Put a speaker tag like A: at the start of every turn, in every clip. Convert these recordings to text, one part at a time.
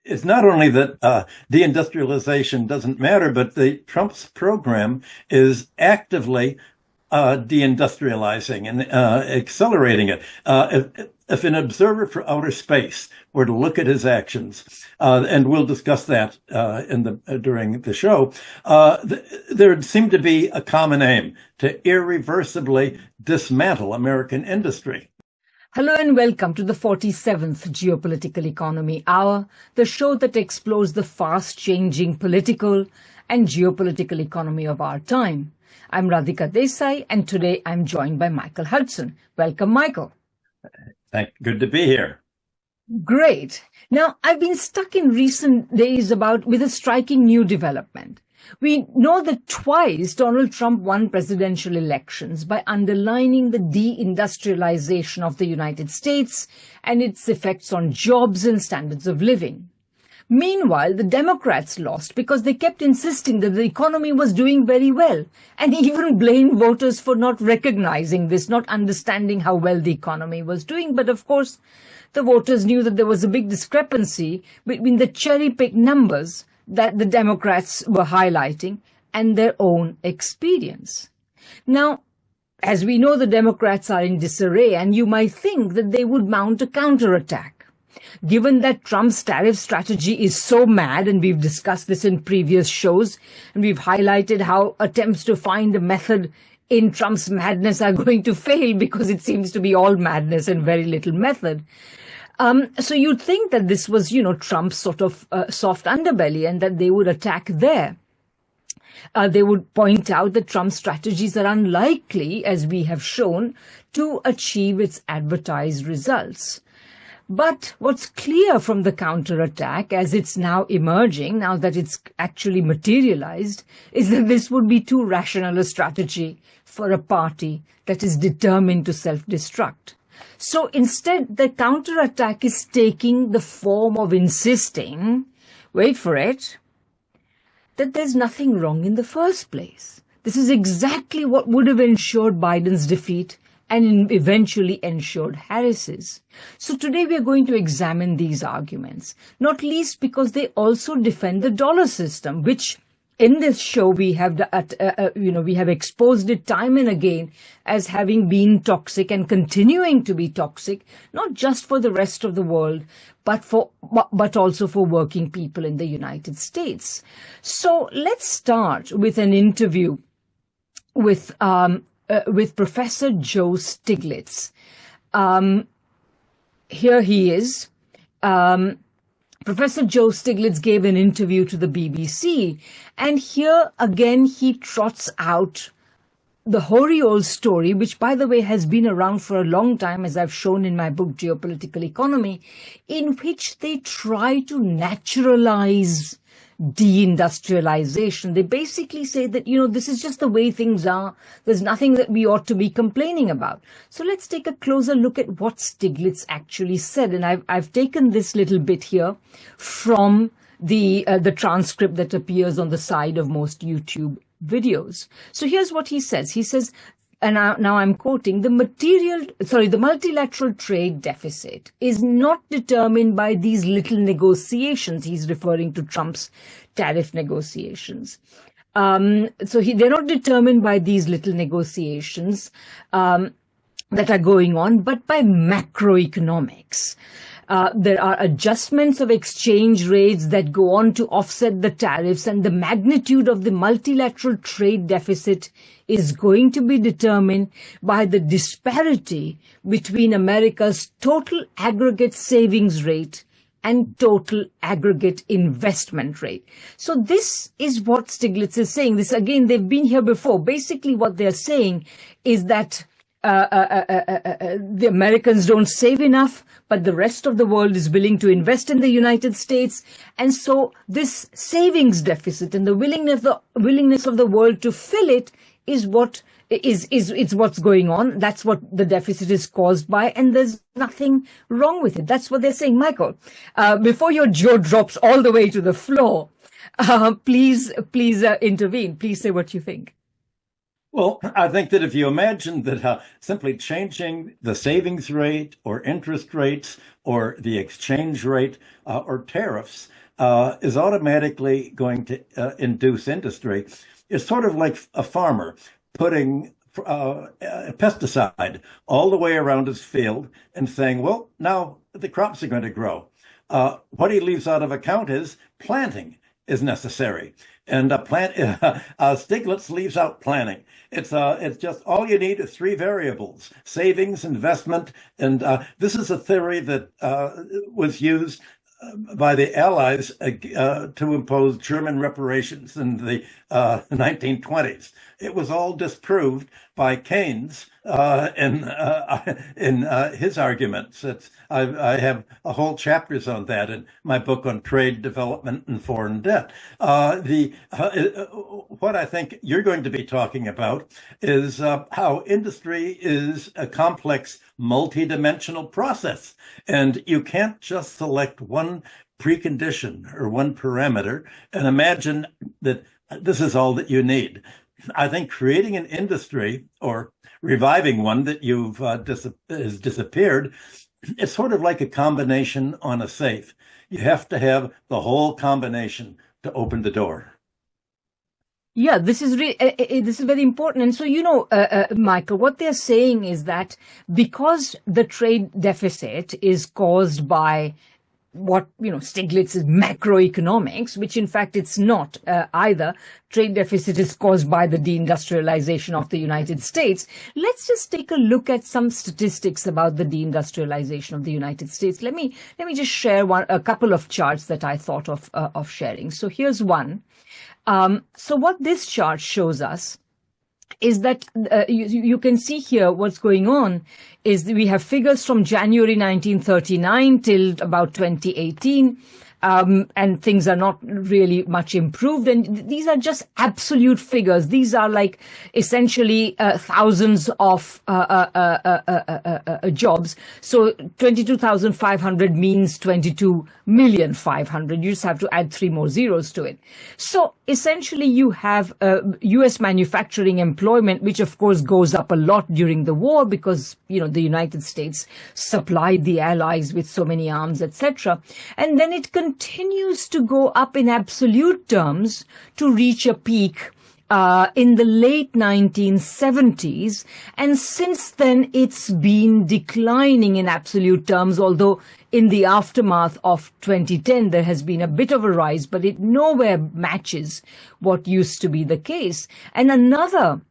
A: it's not only that deindustrialization doesn't matter, but Trump's program is actively deindustrializing and accelerating it. If an observer for outer space were to look at his actions, and we'll discuss that during the show, there seemed to be a common aim to irreversibly dismantle American industry.
B: Hello and welcome to the 47th Geopolitical Economy Hour, the show that explores the fast-changing political and geopolitical economy of our time. I'm Radhika Desai, and today I'm joined by Michael Hudson. Welcome, Michael.
A: Good to be here.
B: Great. Now, I've been stuck in recent days with a striking new development. We know that twice Donald Trump won presidential elections by underlining the deindustrialization of the United States and its effects on jobs and standards of living. Meanwhile, the Democrats lost because they kept insisting that the economy was doing very well, and even blamed voters for not recognizing this, not understanding how well the economy was doing. But of course, the voters knew that there was a big discrepancy between the cherry-picked numbers that the Democrats were highlighting and their own experience. Now, as we know, the Democrats are in disarray, and you might think that they would mount a counterattack. Given that Trump's tariff strategy is so mad, and we've discussed this in previous shows, and we've highlighted how attempts to find a method in Trump's madness are going to fail because it seems to be all madness and very little method. So you'd think that this was, Trump's sort of soft underbelly and that they would attack there. They would point out that Trump's strategies are unlikely, as we have shown, to achieve its advertised results. But what's clear from the counterattack, as it's now emerging, now that it's actually materialized, is that this would be too rational a strategy for a party that is determined to self-destruct. So instead, the counterattack is taking the form of insisting, wait for it, that there's nothing wrong in the first place. This is exactly what would have ensured Biden's defeat and eventually ensured Harris's. So today we are going to examine these arguments, not least because they also defend the dollar system, which in this show we have exposed it time and again as having been toxic and continuing to be toxic, not just for the rest of the world, but also for working people in the United States. So let's start with an interview with Professor Joe Stiglitz. Here he is. Professor Joe Stiglitz gave an interview to the BBC, and here again he trots out the hoary old story, which, by the way, has been around for a long time, as I've shown in my book, Geopolitical Economy, in which they try to naturalize deindustrialization. They basically say that, this is just the way things are. There's nothing that we ought to be complaining about. So let's take a closer look at what Stiglitz actually said. And I've taken this little bit here from the transcript that appears on the side of most YouTube videos. So here's what he says. He says, and now I'm quoting, the multilateral trade deficit is not determined by these little negotiations. He's referring to Trump's tariff negotiations. They're not determined by these little negotiations that are going on, but by macroeconomics. There are adjustments of exchange rates that go on to offset the tariffs, and the magnitude of the multilateral trade deficit is going to be determined by the disparity between America's total aggregate savings rate and total aggregate investment rate. So this is what Stiglitz is saying. This, again, they've been here before. Basically, what they're saying is that the Americans don't save enough, but the rest of the world is willing to invest in the United States. And so this savings deficit and the willingness of the world to fill it is what's going on. That's what the deficit is caused by, and there's nothing wrong with it. That's what they're saying. Michael, before your jaw drops all the way to the floor, please intervene. Please say what you think.
A: Well, I think that if you imagine that simply changing the savings rate or interest rates or the exchange rate or tariffs is automatically going to induce industry, it's sort of like a farmer putting a pesticide all the way around his field and saying, well, now the crops are going to grow. What he leaves out of account is planting is necessary. And Stiglitz leaves out planning. It's just all you need is three variables: savings, investment, and this is a theory that was used by the Allies to impose German reparations in the 1920s. It was all disproved by Keynes in his arguments. I have a whole chapters on that in my book on trade, development, and foreign debt. What I think you're going to be talking about is how industry is a complex, multidimensional process, and you can't just select one precondition or one parameter and imagine that this is all that you need. I think creating an industry or reviving one that has disappeared, it's sort of like a combination on a safe. You have to have the whole combination to open the door.
B: Yeah, this is very important. And so, Michael, what they're saying is that because the trade deficit is caused by what, Stiglitz is macroeconomics, which in fact it's not either. Trade deficit is caused by the deindustrialization of the United States. Let's just take a look at some statistics about the deindustrialization of the United States. Let me just share a couple of charts that I thought of sharing. So here's one. So what this chart shows us is that you can see here what's going on is we have figures from January 1939 till about 2018. And things are not really much improved. And these are just absolute figures. These are like essentially thousands of jobs. So 22,500 means 22,500,000. You just have to add 3 more zeros to it. So essentially you have U.S. manufacturing employment, which of course goes up a lot during the war because, the United States supplied the Allies with so many arms, etc. And then it continues to go up in absolute terms to reach a peak in the late 1970s. And since then, it's been declining in absolute terms, although in the aftermath of 2010, there has been a bit of a rise, but it nowhere matches what used to be the case. And another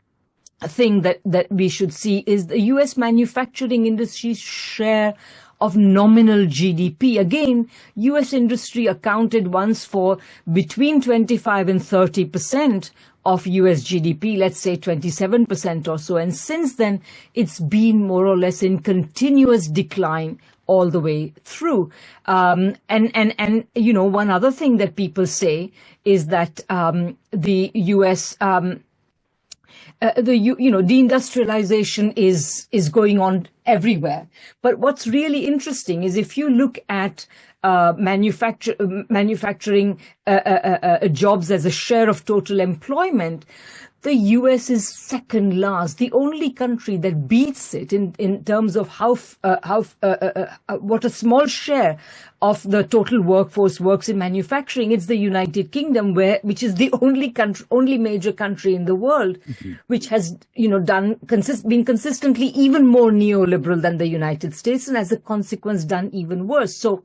B: thing that we should see is the U.S. manufacturing industry's share of nominal GDP. Again, U.S. industry accounted once for between 25 and 30% of U.S. GDP, let's say 27% or so. And since then, it's been more or less in continuous decline all the way through. And one other thing that people say is that the U.S. Deindustrialization is going on everywhere. But what's really interesting is if you look at manufacturing jobs as a share of total employment, the U.S. is second last. The only country that beats it in terms of what a small share of the total workforce works in manufacturing. It's the United Kingdom, which is the only major country in the world, which has been consistently even more neoliberal than the United States, and as a consequence done even worse. So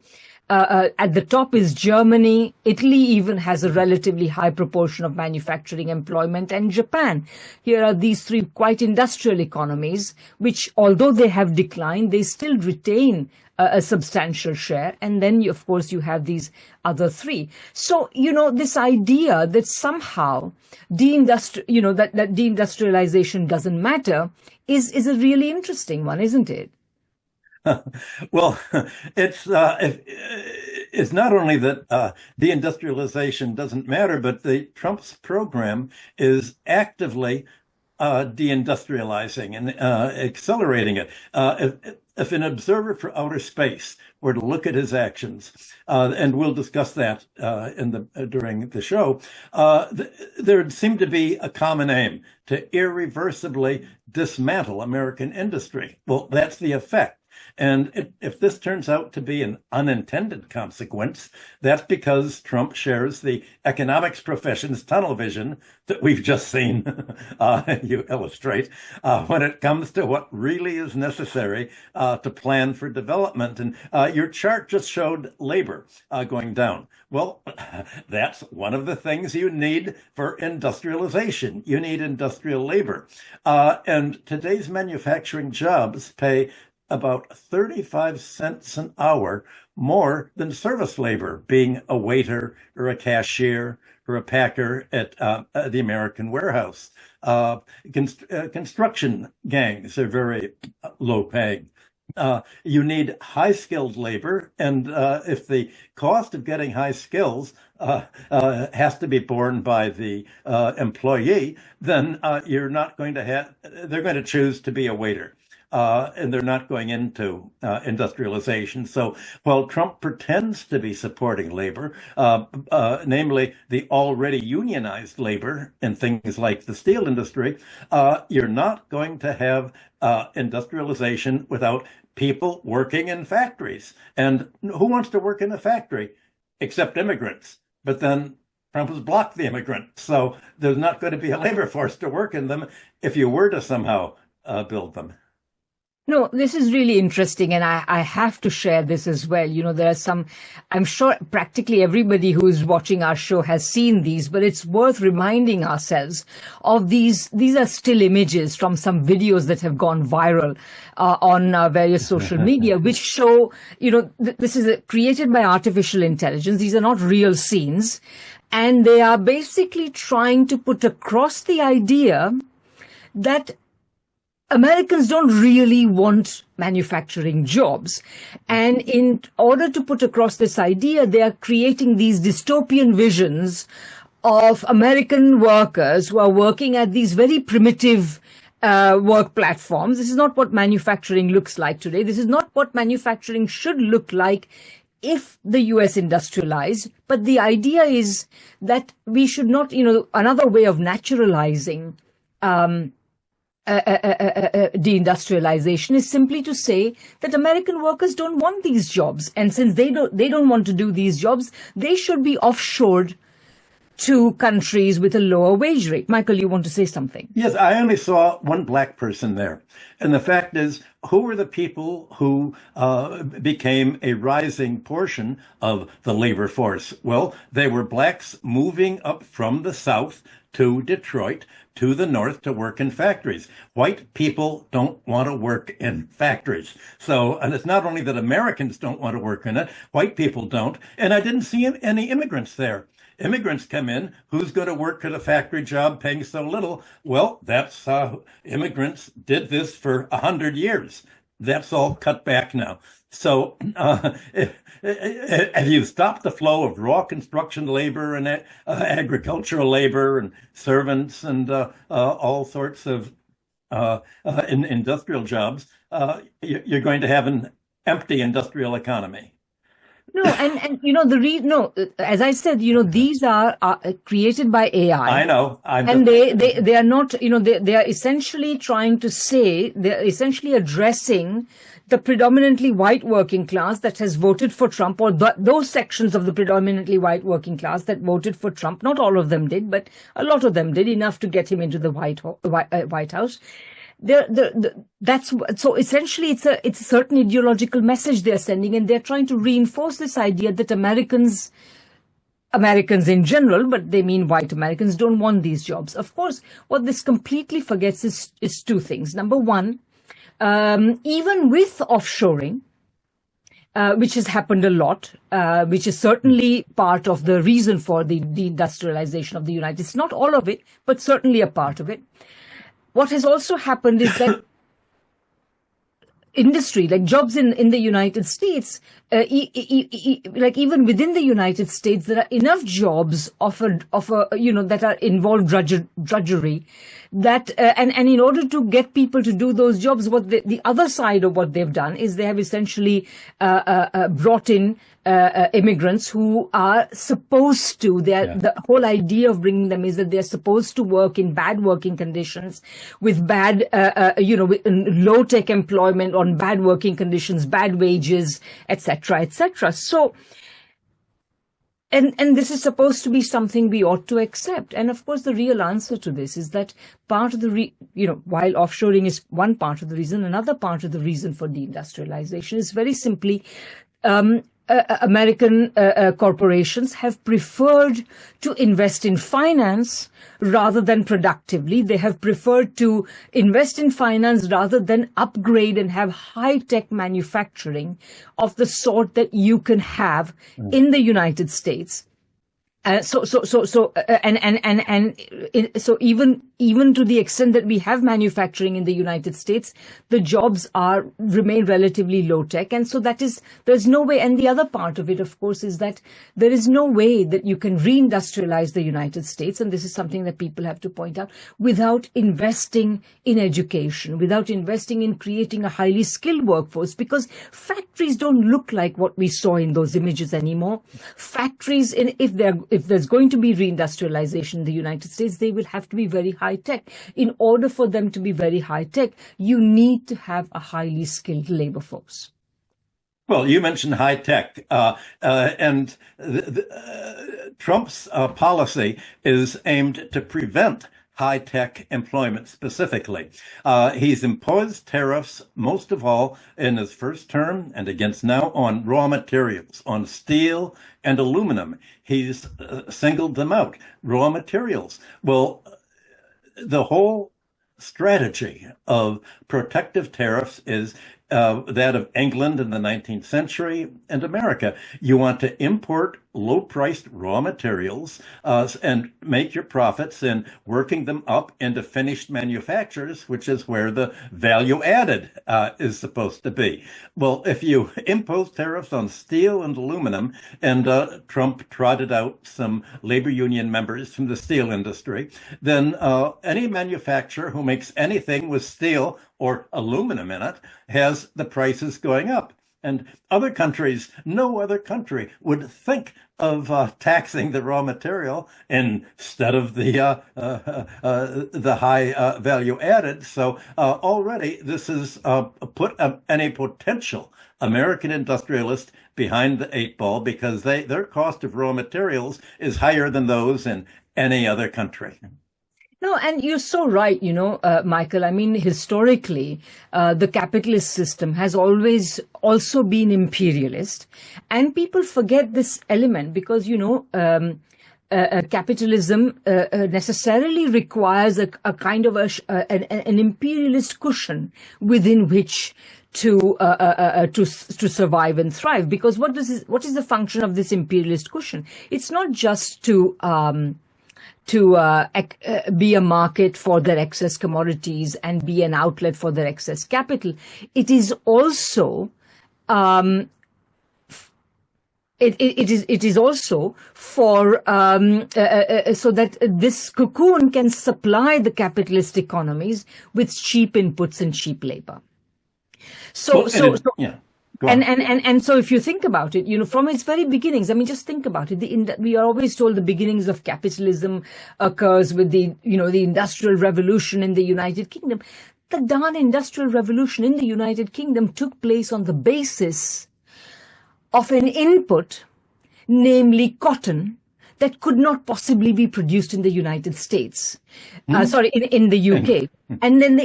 B: at the top is Germany. Italy even has a relatively high proportion of manufacturing employment, and Japan. Here are these three quite industrial economies, which although they have declined, they still retain a substantial share. And then, of course, you have these other three. So, this idea that somehow that deindustrialization doesn't matter is a really interesting one, isn't it?
A: Well, it's not only that deindustrialization doesn't matter, but Trump's program is actively deindustrializing and accelerating it. if an observer for outer space were to look at his actions, and we'll discuss that during the show, there seemed to be a common aim to irreversibly dismantle American industry. Well, that's the effect. And if this turns out to be an unintended consequence, that's because Trump shares the economics profession's tunnel vision that we've just seen you illustrate when it comes to what really is necessary to plan for development. And your chart just showed labor going down. Well, that's one of the things you need for industrialization. You need industrial labor. And today's manufacturing jobs pay about 35 cents an hour more than service labor, being a waiter or a cashier or a packer at the American warehouse. Construction gangs are very low paying. You need high-skilled labor, and if the cost of getting high skills has to be borne by the employee, then you're not going to have, they're going to choose to be a waiter. And they're not going into industrialization. So while Trump pretends to be supporting labor, namely the already unionized labor in things like the steel industry, you're not going to have industrialization without people working in factories. And who wants to work in a factory except immigrants? But then Trump has blocked the immigrants. So there's not going to be a labor force to work in them if you were to somehow build them.
B: No, this is really interesting, and I have to share this as well. You know, there are some, I'm sure practically everybody who is watching our show has seen these, but it's worth reminding ourselves of these. These are still images from some videos that have gone viral on various social media, which show, you know, this is created by artificial intelligence. These are not real scenes, and they are basically trying to put across the idea that Americans don't really want manufacturing jobs. And in order to put across this idea, they are creating these dystopian visions of American workers who are working at these very primitive work platforms. This is not what manufacturing looks like today. This is not what manufacturing should look like if the US industrialized. But the idea is that we should not, you know, another way of naturalizing deindustrialization is simply to say that American workers don't want these jobs, and since they don't want to do these jobs, they should be offshored to countries with a lower wage rate. Michael, you want to say something?
A: Yes, I only saw one black person there. And the fact is, who were the people who became a rising portion of the labor force? Well, they were blacks moving up from the South to Detroit, to the North, to work in factories. White people don't want to work in factories. So, and it's not only that Americans don't want to work in it, white people don't. And I didn't see any immigrants there. Immigrants come in. Who's going to work at a factory job paying so little? Well, that's how immigrants did this for 100 years. That's all cut back now. So if you stop the flow of raw construction labor and agricultural labor and servants and all sorts of in industrial jobs, you're going to have an empty industrial economy.
B: No, and you know, as I said, you know, these are created by AI.
A: I know.
B: They are not, you know, they are essentially trying to say, they're essentially addressing the predominantly white working class that has voted for Trump, or those sections of the predominantly white working class that voted for Trump. Not all of them did, but a lot of them did, enough to get him into the White House. That's so essentially it's a certain ideological message they're sending, and they're trying to reinforce this idea that Americans in general, but they mean white Americans, don't want these jobs. Of course, what this completely forgets is two things. Number one, even with offshoring, which has happened a lot, which is certainly part of the reason for the deindustrialization of the United States. Not all of it, but certainly a part of it. What has also happened is that industry, like jobs in the United States, like even within the United States, there are enough jobs offered, that are involved drudgery, that and in order to get people to do those jobs, the other side of what they've done is they have essentially brought in immigrants who are supposed to. The whole idea of bringing them is that they're supposed to work in bad working conditions, with bad, with low tech employment, on bad working conditions, bad wages, etc., etc. So, and this is supposed to be something we ought to accept. And of course, the real answer to this is that part of the, while offshoring is one part of the reason, another part of the reason for deindustrialization is very simply, American corporations have preferred to invest in finance rather than productively. They have preferred to invest in finance rather than upgrade and have high-tech manufacturing of the sort that you can have in the United States. So even to the extent that we have manufacturing in the United States, the jobs remain relatively low tech. And so there's no way. And the other part of it, of course, is that there is no way that you can reindustrialize the United States. And this is something that people have to point out, without investing in education, without investing in creating a highly skilled workforce, because factories don't look like what we saw in those images anymore. Factories, if there's going to be reindustrialization in the United States, they will have to be very high tech. In order for them to be very high tech, you need to have a highly skilled labor force.
A: Well, you mentioned high tech, and Trump's policy is aimed to prevent high-tech employment specifically. He's imposed tariffs, most of all in his first term and against now, on raw materials, on steel and aluminum. He's singled them out. Raw materials. Well, the whole strategy of protective tariffs is that of England in the 19th century and America. You want to import low-priced raw materials and make your profits in working them up into finished manufactures, which is where the value added is supposed to be. Well, if you impose tariffs on steel and aluminum, and Trump trotted out some labor union members from the steel industry, then any manufacturer who makes anything with steel or aluminum in it has the prices going up. And other countries, no other country would think of taxing the raw material instead of the high value added. So already this is put any potential American industrialist behind the eight ball, because their cost of raw materials is higher than those in any other country.
B: No, and you're so right, Michael. I mean, historically, the capitalist system has always also been imperialist. And people forget this element because, capitalism necessarily requires a kind of an imperialist cushion within which to survive and thrive. Because what is the function of this imperialist cushion? It's not just to be a market for their excess commodities and be an outlet for their excess capital. It is also it is also for so that this cocoon can supply the capitalist economies with cheap inputs and cheap labor. And so if you think about it, from its very beginnings, I mean, just think about it. We are always told the beginnings of capitalism occurs with the Industrial Revolution in the United Kingdom. The darn Industrial Revolution in the United Kingdom took place on the basis of an input, namely cotton, that could not possibly be produced in the United States. In the UK. And then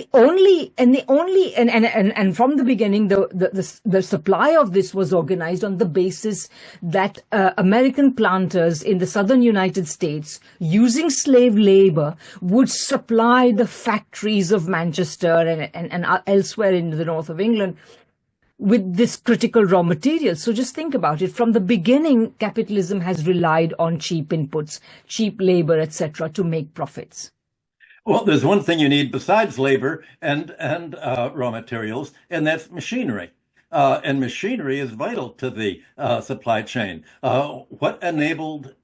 B: and from the beginning, the supply of this was organized on the basis that American planters in the southern United States, using slave labor, would supply the factories of Manchester and elsewhere in the north of England with this critical raw material. So just think about it. From the beginning, capitalism has relied on cheap inputs, cheap labor, etc., to make profits.
A: Well, there's one thing you need besides labor and raw materials, and that's machinery. and machinery is vital to the supply chain. What enabled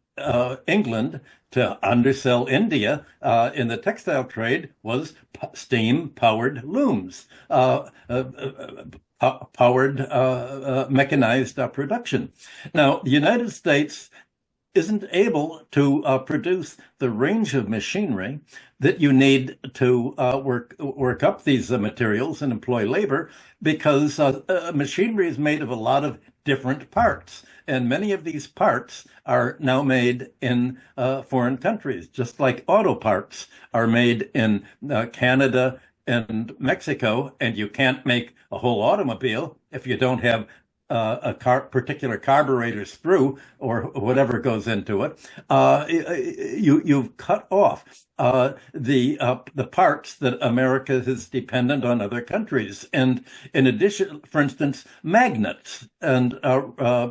A: England to undersell India in the textile trade was steam-powered looms, powered mechanized production. Now, the United States isn't able to produce the range of machinery that you need to work up these materials and employ labor, because machinery is made of a lot of different parts. And many of these parts are now made in foreign countries, just like auto parts are made in Canada and Mexico, and you can't make a whole automobile if you don't have a particular carburetor screw or whatever goes into it. You've cut off the parts that America is dependent on other countries. And in addition, for instance, magnets and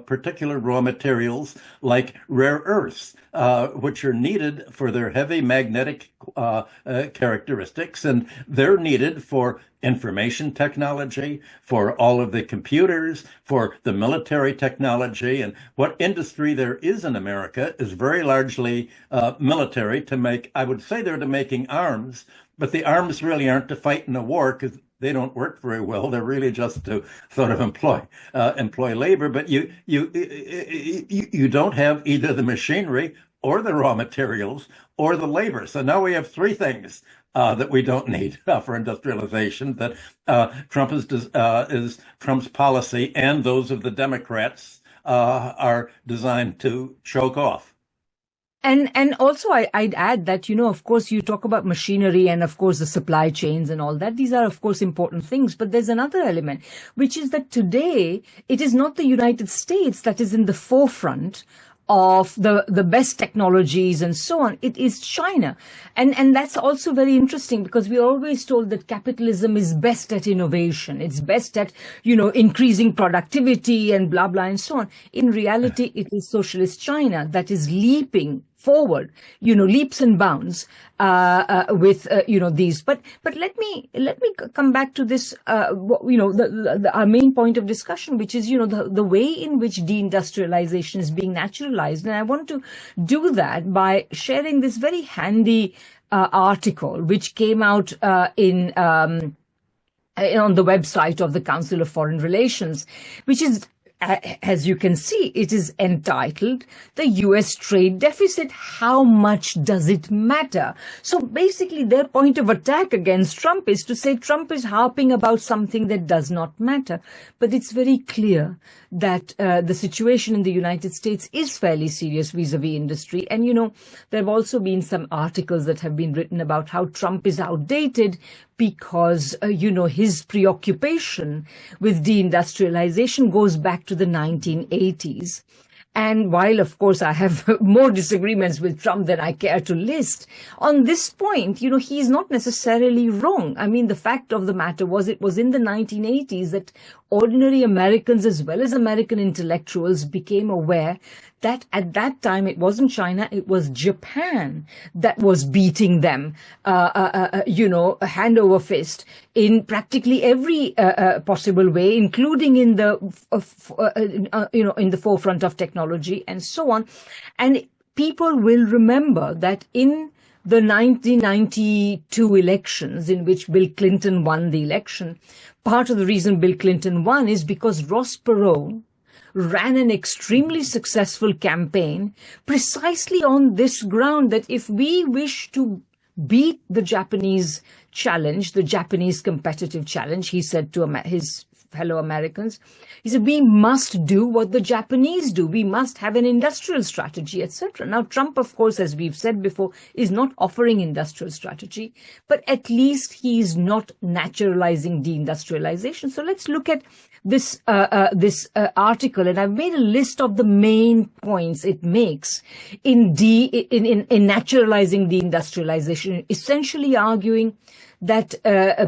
A: particular raw materials like rare earths, which are needed for their heavy magnetic characteristics, and they're needed for information technology, for all of the computers, for the military technology. And what industry there is in America is very largely military, to make, I would say they're to making arms, but the arms really aren't to fight in a war, because they don't work very well. They're really just to sort of employ labor. But you don't have either the machinery or the raw materials or the labor. So now we have three things that we don't need for industrialization, that Trump's policy and those of the Democrats are designed to choke off.
B: And also I'd add that, of course, you talk about machinery and, of course, the supply chains and all that. These are, of course, important things. But there's another element, which is that today it is not the United States that is in the forefront of the best technologies and so on. It is China. And that's also very interesting, because we're always told that capitalism is best at innovation. It's best at, increasing productivity and blah, blah, and so on. In reality, it is socialist China that is leaping forward, leaps and bounds with these. But let me come back to this. Our main point of discussion, which is the way in which deindustrialization is being naturalized, and I want to do that by sharing this very handy article which came out on the website of the Council of Foreign Relations, which is, as you can see, it is entitled "The U.S. Trade Deficit, How Much Does It Matter?" So basically their point of attack against Trump is to say Trump is harping about something that does not matter. But it's very clear that the situation in the United States is fairly serious vis-a-vis industry. And, there have also been some articles that have been written about how Trump is outdated because, his preoccupation with deindustrialization goes back to the 1980s. And while, of course, I have more disagreements with Trump than I care to list, on this point, he's not necessarily wrong. I mean, the fact of the matter was, it was in the 1980s that ordinary Americans, as well as American intellectuals, became aware that at that time it wasn't China, it was Japan that was beating them, hand over fist in practically every possible way, including in the, in the forefront of technology and so on. And people will remember that in the 1992 elections, in which Bill Clinton won the election, part of the reason Bill Clinton won is because Ross Perot ran an extremely successful campaign precisely on this ground, that if we wish to beat the Japanese challenge, the Japanese competitive challenge, he said to his fellow Americans, he said, we must do what the Japanese do. We must have an industrial strategy, etc. Now, Trump, of course, as we've said before, is not offering industrial strategy, but at least he is not naturalizing deindustrialization. So let's look at this article, and I've made a list of the main points it makes in naturalizing deindustrialization, essentially arguing that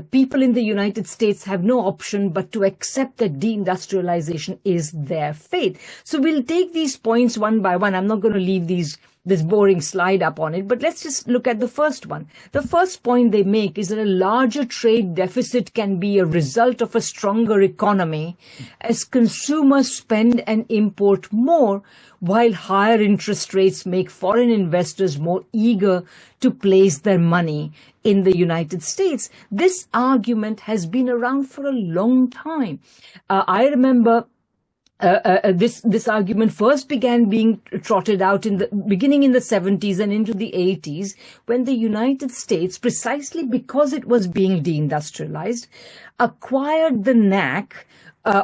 B: people in the United States have no option but to accept that deindustrialization is their fate. So we'll take these points one by one. I'm not going to leave these this boring slide up on it, but let's just look at the first one. The first point they make is that a larger trade deficit can be a result of a stronger economy as consumers spend and import more, while higher interest rates make foreign investors more eager to place their money in the United States. This argument has been around for a long time. I remember this argument first began being trotted out beginning in the 70s and into the 80s, when the United States, precisely because it was being deindustrialized, acquired the knack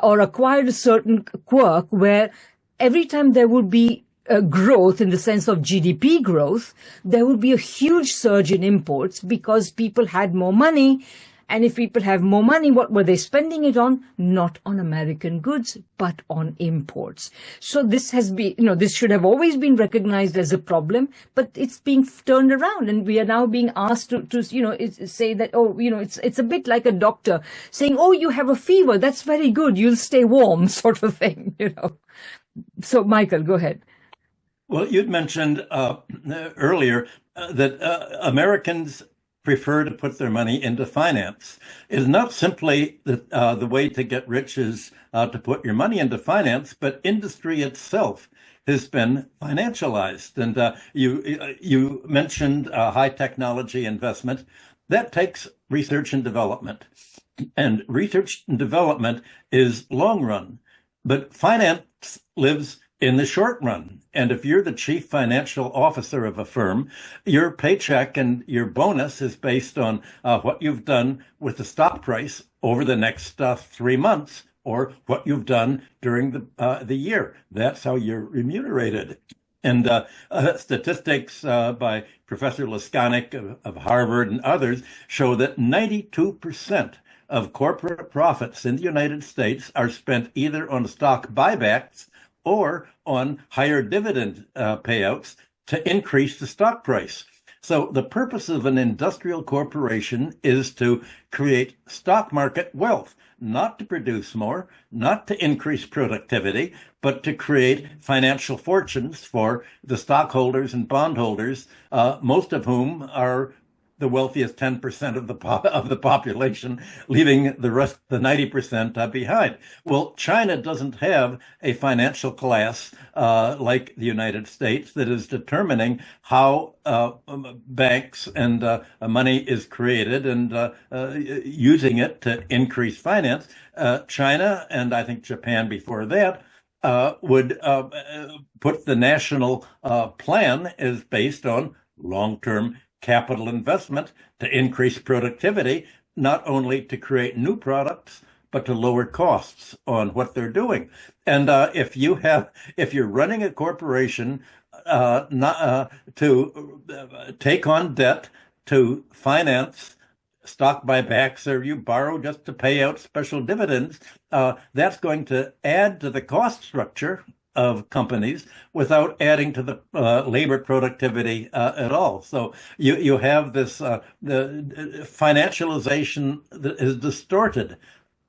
B: or acquired a certain quirk where every time there would be growth in the sense of GDP growth, there would be a huge surge in imports because people had more money. And if people have more money, what were they spending it on? Not on American goods, but on imports. So this has been, this should have always been recognized as a problem, but it's being turned around, and we are now being asked to say that, it's a bit like a doctor saying, oh, you have a fever. That's very good. You'll stay warm, sort of thing, So, Michael, go ahead.
A: Well, you'd mentioned earlier that Americans prefer to put their money into finance. It's not simply the way to get rich is to put your money into finance, but industry itself has been financialized. And you mentioned high technology investment. That takes research and development. And research and development is long run, but finance lives in the short run. And if you're the chief financial officer of a firm, your paycheck and your bonus is based on what you've done with the stock price over the next 3 months, or what you've done during the year. That's how you're remunerated. And statistics by Professor Laskanik of Harvard and others show that 92% of corporate profits in the United States are spent either on stock buybacks or on higher dividend payouts to increase the stock price. So the purpose of an industrial corporation is to create stock market wealth, not to produce more, not to increase productivity, but to create financial fortunes for the stockholders and bondholders, most of whom are the wealthiest 10% of the population, leaving the rest, the 90% behind. Well, China doesn't have a financial class like the United States that is determining how banks and money is created and using it to increase finance. China, and I think Japan before that, would put the national plan is based on long-term capital investment to increase productivity, not only to create new products, but to lower costs on what they're doing. And if you're running a corporation to take on debt to finance stock buybacks, or you borrow just to pay out special dividends, that's going to add to the cost structure of companies without adding to the labor productivity at all. So you have this the financialization that has distorted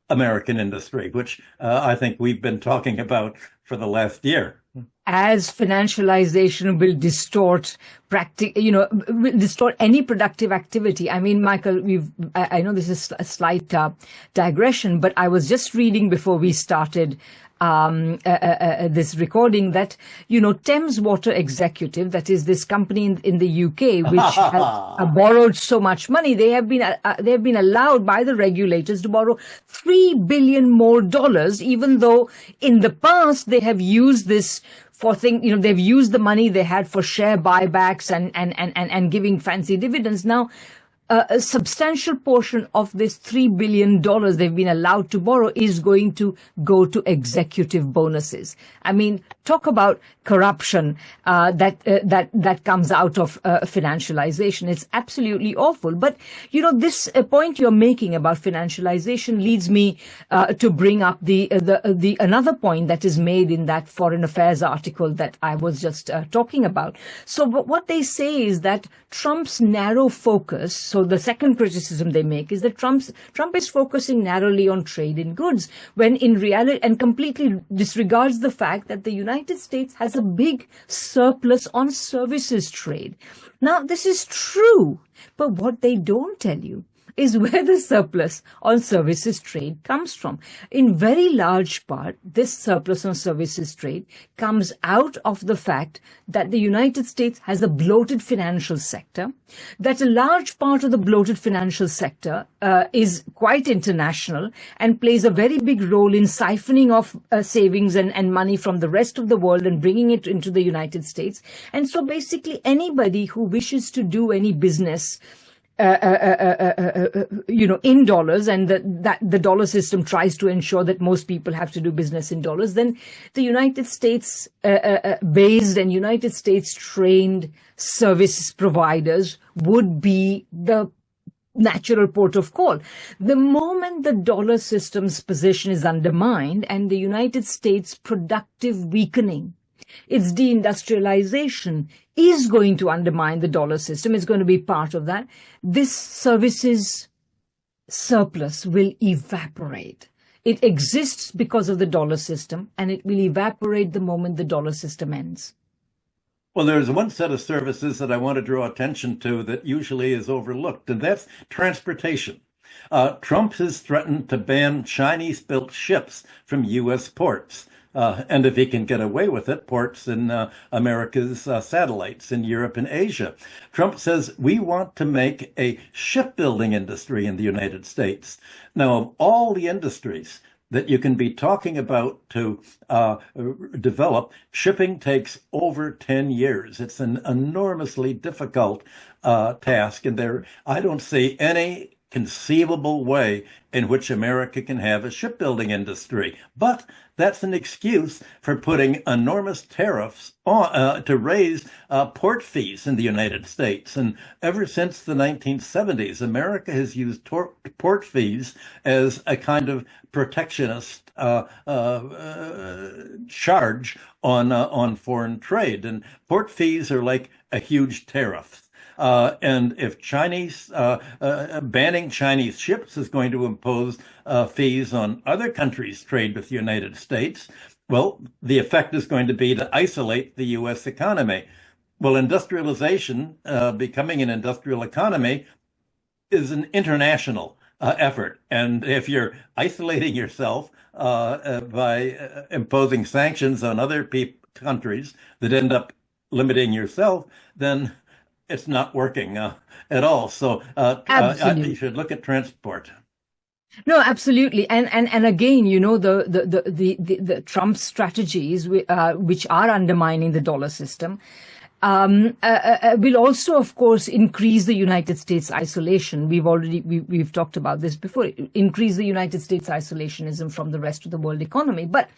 A: American industry, which I think we've been talking about for the last year.
B: As financialization will distort will distort any productive activity. I mean, Michael, I know this is a slight digression, but I was just reading before we started this recording that, Thames Water Executive, that is this company in the UK, which has borrowed so much money, they have been allowed by the regulators to borrow $3 billion more, even though in the past they have used this for they've used the money they had for share buybacks and giving fancy dividends. Now, a substantial portion of this $3 billion they've been allowed to borrow is going to go to executive bonuses. I mean, talk about corruption that comes out of financialization. It's absolutely awful. But, this point you're making about financialization leads me to bring up the another point that is made in that Foreign Affairs article that I was just talking about. So what they say is that Trump's narrow focus, so so the second criticism they make is that Trump is focusing narrowly on trade in goods, when in reality, and completely disregards the fact that the United States has a big surplus on services trade. Now, this is true, but what they don't tell you is where the surplus on services trade comes from. In very large part, this surplus on services trade comes out of the fact that the United States has a bloated financial sector, that a large part of the bloated financial sector is quite international and plays a very big role in siphoning off savings and money from the rest of the world and bringing it into the United States. And so basically anybody who wishes to do any business in dollars, and that the dollar system tries to ensure that most people have to do business in dollars, then the United States based and United States trained service providers would be the natural port of call. The moment the dollar system's position is undermined and the United States productive weakening, its deindustrialization is going to undermine the dollar system. It's going to be part of that. This services surplus will evaporate. It exists because of the dollar system, and it will evaporate the moment the dollar system ends.
A: Well, there's one set of services that I want to draw attention to that usually is overlooked, and that's transportation. Trump has threatened to ban Chinese-built ships from U.S. ports. And if he can get away with it, ports in America's satellites in Europe and Asia. Trump says, we want to make a shipbuilding industry in the United States. Now, of all the industries that you can be talking about to develop, shipping takes over 10 years. It's an enormously difficult task. And I don't see any conceivable way in which America can have a shipbuilding industry. But that's an excuse for putting enormous tariffs on, to raise port fees in the United States. And ever since the 1970s, America has used port fees as a kind of protectionist charge on foreign trade. And port fees are like a huge tariff. And if banning Chinese ships is going to impose fees on other countries' trade with the United States, well, the effect is going to be to isolate the U.S. economy. Well, industrialization, becoming an industrial economy, is an international effort. And if you're isolating yourself by imposing sanctions on other countries that end up limiting yourself, then it's not working at all. So you should look at transport.
B: No, absolutely, and again, the Trump strategies which are undermining the dollar system will also, of course, increase the United States isolation. We've talked about this before. Increase the United States isolationism from the rest of the world economy. But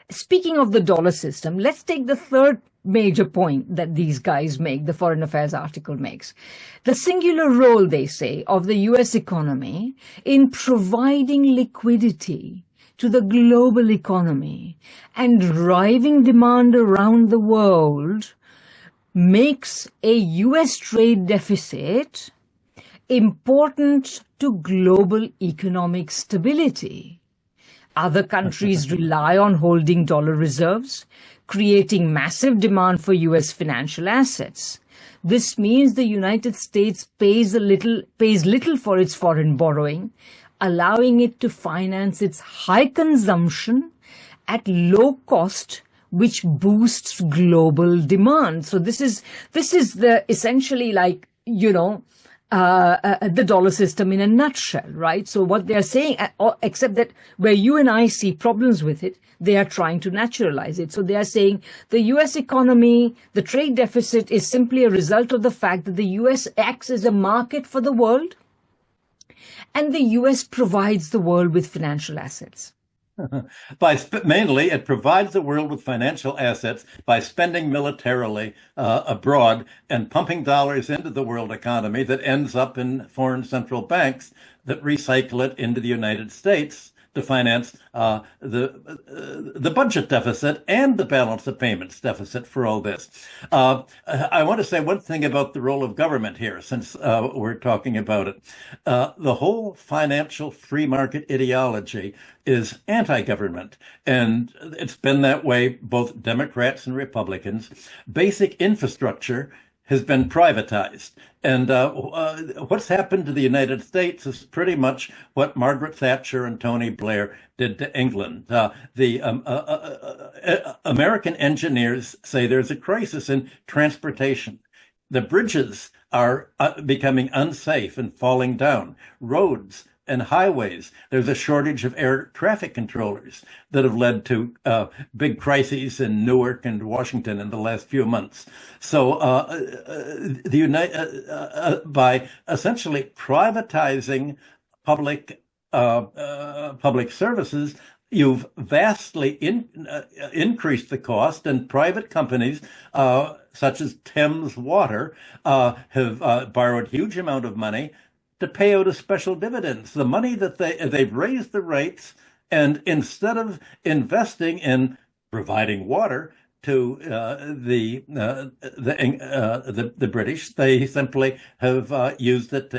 B: speaking of the dollar system, let's take the third major point that these guys make, the Foreign Affairs article makes. The singular role, they say, of the U.S. economy in providing liquidity to the global economy and driving demand around the world makes a U.S. trade deficit important to global economic stability. Other countries rely on holding dollar reserves, creating massive demand for U.S. financial assets. This means the United States pays little for its foreign borrowing, allowing it to finance its high consumption at low cost, which boosts global demand. So this is the essentially like, the dollar system in a nutshell, right? So what they're saying, except that where you and I see problems with it, they are trying to naturalize it. So they are saying the U.S. economy, the trade deficit is simply a result of the fact that the U.S. acts as a market for the world, and the U.S. provides the world with financial assets.
A: Mainly, it provides the world with financial assets by spending militarily abroad and pumping dollars into the world economy that ends up in foreign central banks that recycle it into the United States to finance the budget deficit and the balance of payments deficit for all this. I want to say one thing about the role of government here, since we're talking about it. The whole financial free market ideology is anti-government, and it's been that way, both Democrats and Republicans. Basic infrastructure has been privatized. And what's happened to the United States is pretty much what Margaret Thatcher and Tony Blair did to England. American engineers say there's a crisis in transportation. The bridges are becoming unsafe and falling down. Roads and highways, there's a shortage of air traffic controllers that have led to big crises in Newark and Washington in the last few months. So by essentially privatizing public services, you've vastly increased the cost, and private companies such as Thames Water have borrowed huge amount of money to pay out as special dividends. The money that they've raised the rates, and instead of investing in providing water to the British, they simply have used it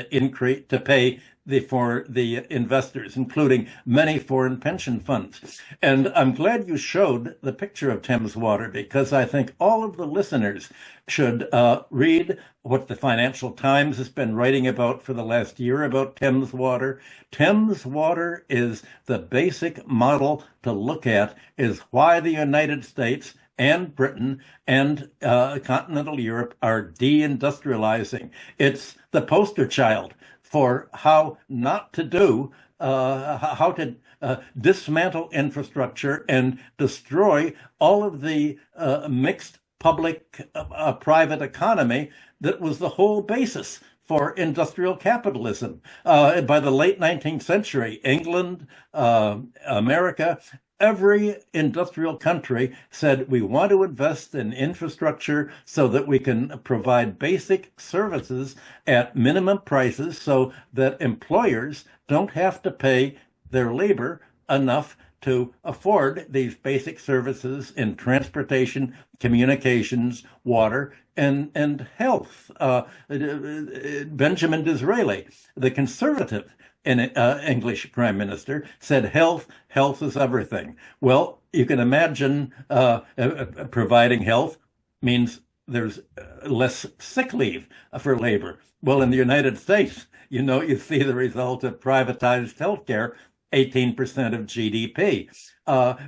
A: to pay for the investors, including many foreign pension funds. And I'm glad you showed the picture of Thames Water, because I think all of the listeners should read what the Financial Times has been writing about for the last year about Thames Water. Thames Water is the basic model to look at, is why the United States and Britain and continental Europe are deindustrializing. It's the poster child for how not to do, how to dismantle infrastructure and destroy all of the mixed public-private economy that was the whole basis for industrial capitalism. By the late 19th century, England, America, every industrial country said, we want to invest in infrastructure so that we can provide basic services at minimum prices so that employers don't have to pay their labor enough to afford these basic services in transportation, communications, water, and health. Benjamin Disraeli, the conservative English prime minister, said health is everything. Well, you can imagine providing health means there's less sick leave for labor. Well, in the United States, you see the result of privatized healthcare, 18% of GDP.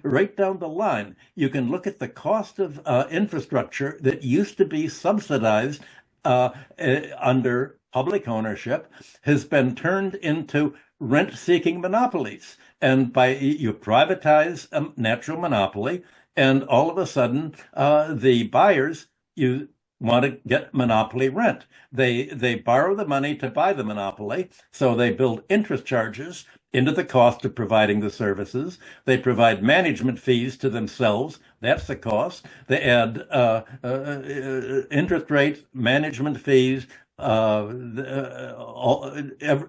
A: Right down the line, you can look at the cost of infrastructure that used to be subsidized under public ownership, has been turned into rent-seeking monopolies. And you privatize a natural monopoly, and all of a sudden, the buyers, you want to get monopoly rent. They borrow the money to buy the monopoly, so they build interest charges into the cost of providing the services. They provide management fees to themselves. That's the cost. They add interest rates, management fees,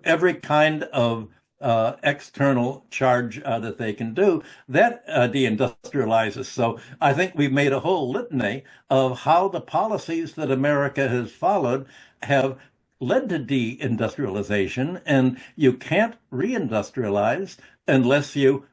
A: every kind of external charge that they can do. That deindustrializes. So I think we've made a whole litany of how the policies that America has followed have led to deindustrialization, and you can't reindustrialize unless you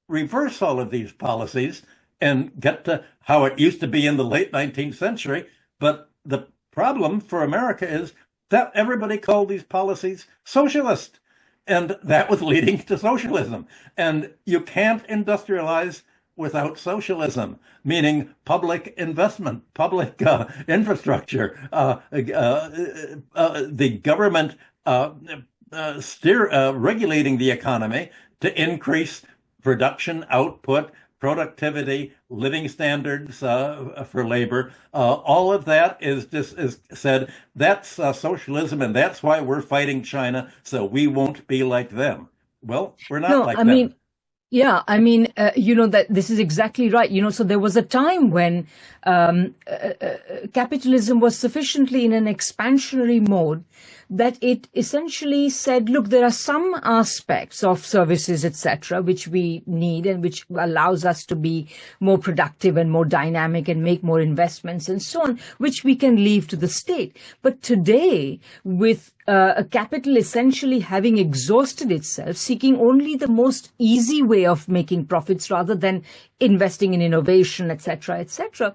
A: reverse all of these policies and get to how it used to be in the late 19th century. But the problem for America is that everybody called these policies socialist, and that was leading to socialism. And you can't industrialize without socialism, meaning public investment, public infrastructure, the government regulating the economy to increase production, output, productivity, living standards for labor. All of that is said, that's socialism, and that's why we're fighting China, so we won't be like them. Well, we're not like them.
B: Yeah, that this is exactly right. So there was a time when capitalism was sufficiently in an expansionary mode that it essentially said, look, there are some aspects of services, etc., which we need and which allows us to be more productive and more dynamic and make more investments and so on, which we can leave to the state. But today, with a capital essentially having exhausted itself, seeking only the most easy way of making profits rather than investing in innovation, etc., etc.,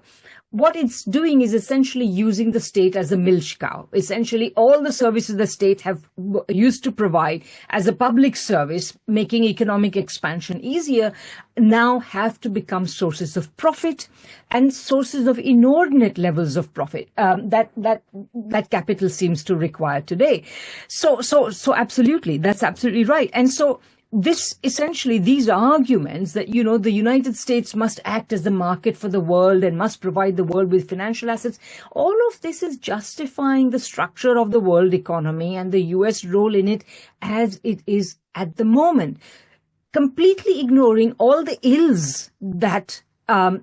B: what it's doing is essentially using the state as a milch cow. Essentially, all the services the state have used to provide as a public service, making economic expansion easier, now have to become sources of profit and sources of inordinate levels of profit that capital seems to require today. So absolutely, that's absolutely right. And so this essentially, these arguments that, the United States must act as the market for the world and must provide the world with financial assets, all of this is justifying the structure of the world economy and the US role in it as it is at the moment, completely ignoring all the ills that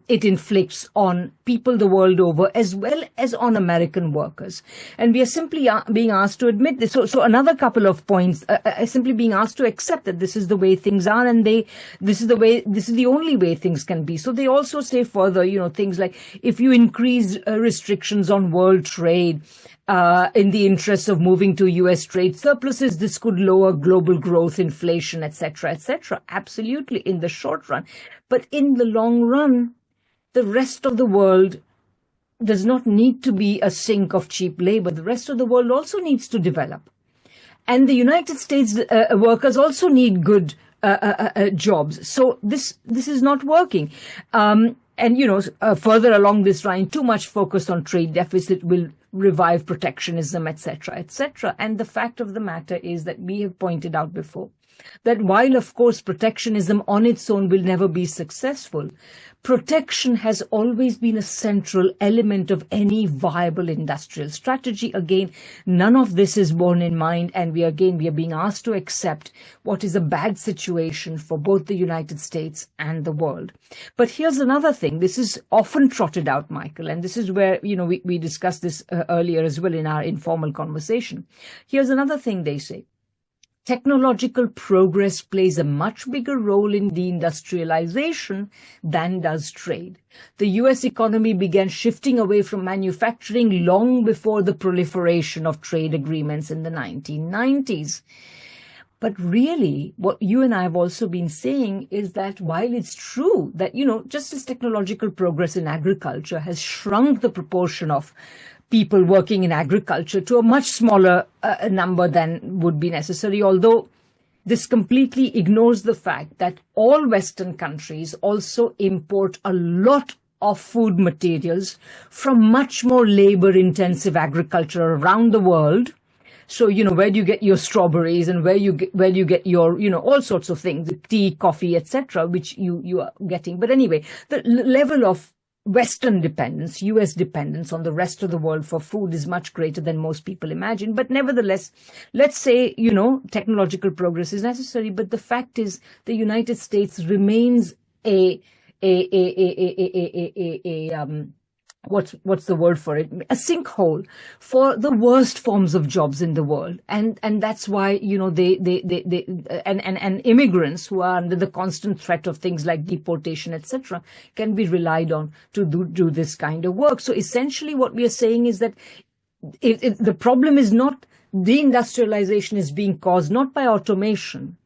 B: it inflicts on people the world over, as well as on American workers. And we are simply being asked to admit this. So another couple of points, simply being asked to accept that this is the way things are, and this is the only way things can be. So they also say further, things like, if you increase restrictions on world trade, in the interest of moving to U.S. trade surpluses, this could lower global growth, inflation, etc., etc. Absolutely, in the short run. But in the long run, the rest of the world does not need to be a sink of cheap labor. The rest of the world also needs to develop. And the United States workers also need good jobs. So this is not working. And, further along this line, too much focus on trade deficit will revive protectionism, etc., etc. And the fact of the matter is that we have pointed out before that while, of course, protectionism on its own will never be successful, protection has always been a central element of any viable industrial strategy. Again, none of this is borne in mind, and we are being asked to accept what is a bad situation for both the United States and the world. But here's another thing. This is often trotted out, Michael, and this is where, we discussed this earlier as well in our informal conversation. Here's another thing they say. Technological progress plays a much bigger role in deindustrialization than does trade. The US economy began shifting away from manufacturing long before the proliferation of trade agreements in the 1990s. But really, what you and I have also been saying is that while it's true that, just as technological progress in agriculture has shrunk the proportion of people working in agriculture to a much smaller number than would be necessary, although this completely ignores the fact that all Western countries also import a lot of food materials from much more labor-intensive agriculture around the world. So, where do you get your strawberries and where you get your, all sorts of things, tea, coffee, etc., which you are getting. But anyway, the level of Western dependence, US dependence on the rest of the world for food is much greater than most people imagine. But nevertheless, let's say, technological progress is necessary. But the fact is the United States remains what's the word for it? A sinkhole for the worst forms of jobs in the world. And that's why, and immigrants who are under the constant threat of things like deportation, etc., can be relied on to do this kind of work. So essentially what we are saying is that the problem is not deindustrialization is being caused not by automation,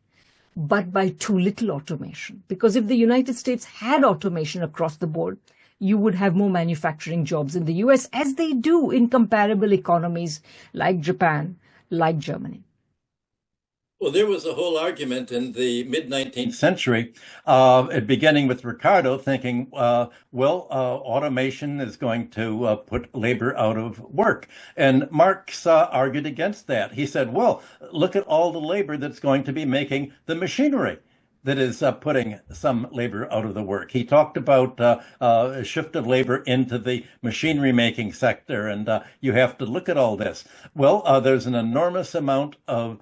B: but by too little automation. Because if the United States had automation across the board, you would have more manufacturing jobs in the US, as they do in comparable economies like Japan, like Germany.
A: Well, there was a whole argument in the mid-19th century, beginning with Ricardo thinking, automation is going to put labor out of work. And Marx argued against that. He said, well, look at all the labor that's going to be making the machinery that is putting some labor out of the work. He talked about a shift of labor into the machinery making sector, and you have to look at all this. Well, there's an enormous amount of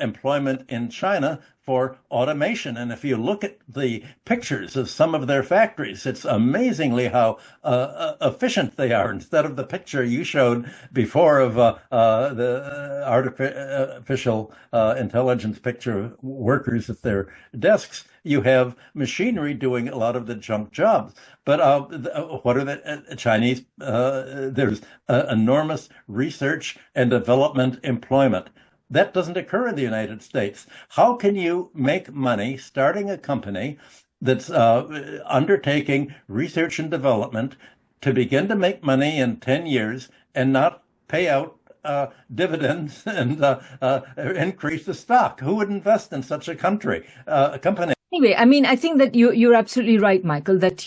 A: employment in China for automation. And if you look at the pictures of some of their factories, it's amazingly how efficient they are. Instead of the picture you showed before of the artificial intelligence picture of workers at their desks, you have machinery doing a lot of the junk jobs. But what are the Chinese? There's enormous research and development employment. That doesn't occur in the United States. How can you make money starting a company that's undertaking research and development to begin to make money in 10 years and not pay out dividends and increase the stock? Who would invest in such a company?
B: Anyway, I mean, I think that you're absolutely right, Michael, that,